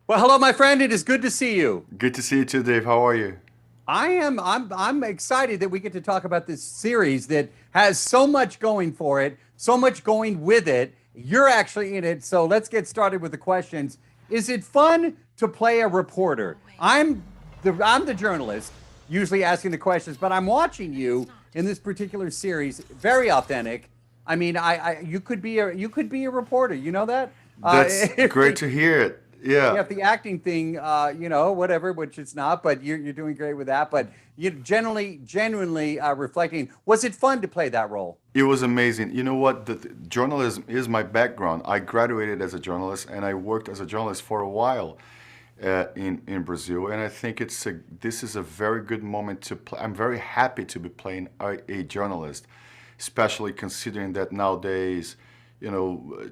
Well, hello, my friend. It is good to see you. Good to see you too, Dave. How are you? I'm excited that we get to talk about this series that has so much going for it, so much going with it. You're actually in it, so let's get started with the questions. Is it fun to play a reporter? I'm the journalist, usually asking the questions, but I'm watching you in this particular series, very authentic. I mean, you could be a reporter. You know that? That's If great the to hear it. Yeah, yeah, if the acting thing, whatever, which it's not, but you're doing great with that. But you generally, genuinely reflecting. Was it fun to play that role? it was amazing. You know what? Journalism is my background. I graduated as a journalist and I worked as a journalist for a while in Brazil. And I think this is a very good moment to play. I'm very happy to be playing a journalist, especially considering that nowadays,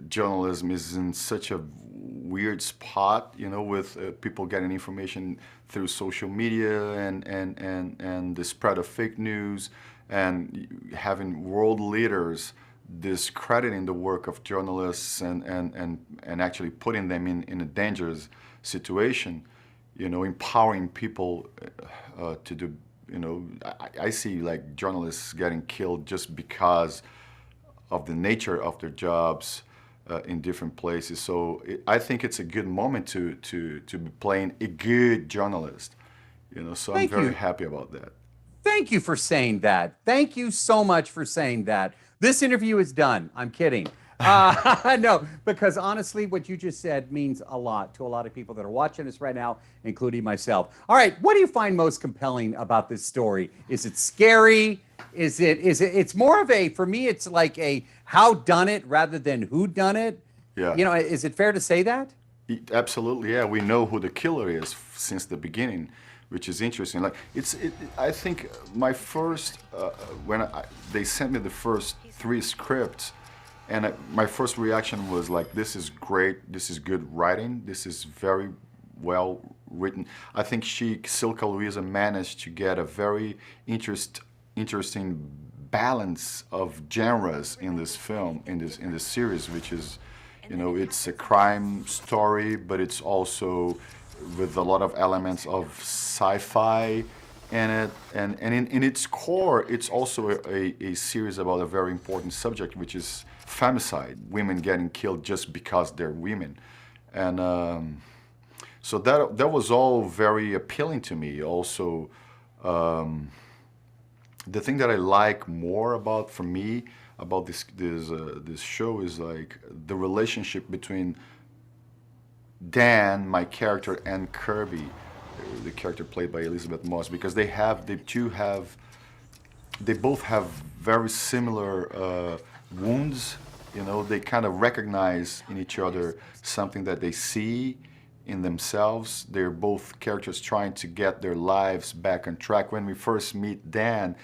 journalism is in such a weird spot, with people getting information through social media and the spread of fake news and having world leaders discrediting the work of journalists and actually putting them in a dangerous situation, empowering people to do, I see like journalists getting killed just because of the nature of their jobs in different places. So I think it's a good moment to be playing a good journalist. So I'm Thank very you. happy about that. Thank you for saying that. Thank you so much for saying that. This interview is done. I'm kidding. No, because honestly, what you just said means a lot to a lot of people that are watching us right now, including myself. All right, what do you find most compelling about this story? Is it scary? It's more of a, for me, it's like a how done it rather than who done it. Yeah, Is it fair to say that? absolutely. Yeah, we know who the killer is since the beginning, which is interesting. Like I think my first when they sent me the first three scripts, and my first reaction was like, "This is great. This is good writing. This is very well written." I think Silka Luisa, managed to get a very interesting balance of genres in this film, in this series, which is, it's a crime story, but it's also with a lot of elements of sci-fi in it, and in its core, it's also a series about a very important subject, which is femicide, women getting killed just because they're women, and so that was all very appealing to me. Also, the thing that I like more about, for me, about this show is like the relationship between Dan, my character, and Kirby, the character played by Elizabeth Moss, because they both have very similar wounds. They kind of recognize in each other something that they see in themselves. They're both characters trying to get their lives back on track. When we first meet Dan,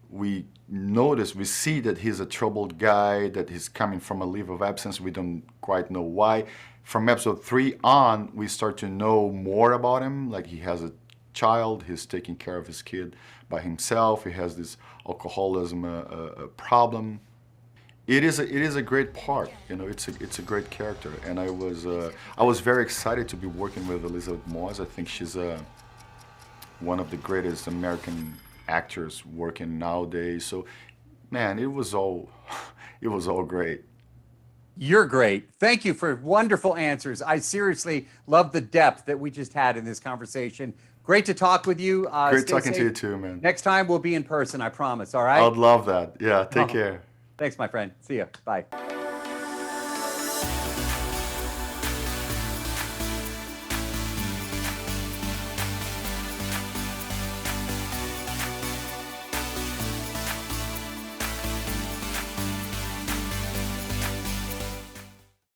we see that he's a troubled guy, that he's coming from a leave of absence. We don't quite know why. From episode 3 on, we start to know more about him. Like, he has a child, he's taking care of his kid by himself. He has this alcoholism problem. It is a great part. It's a great character, and I was very excited to be working with Elizabeth Moss. I think she's one of the greatest American actors working nowadays. So, man, it was all it was all great. You're great. Thank you for wonderful answers. I seriously love the depth that we just had in this conversation. Great to talk with you. Great Stay talking to safe. you too, man. Next time we'll be in person, I promise. All I'd right? love that. Yeah, take Oh, care. thanks, my friend. See ya. Bye.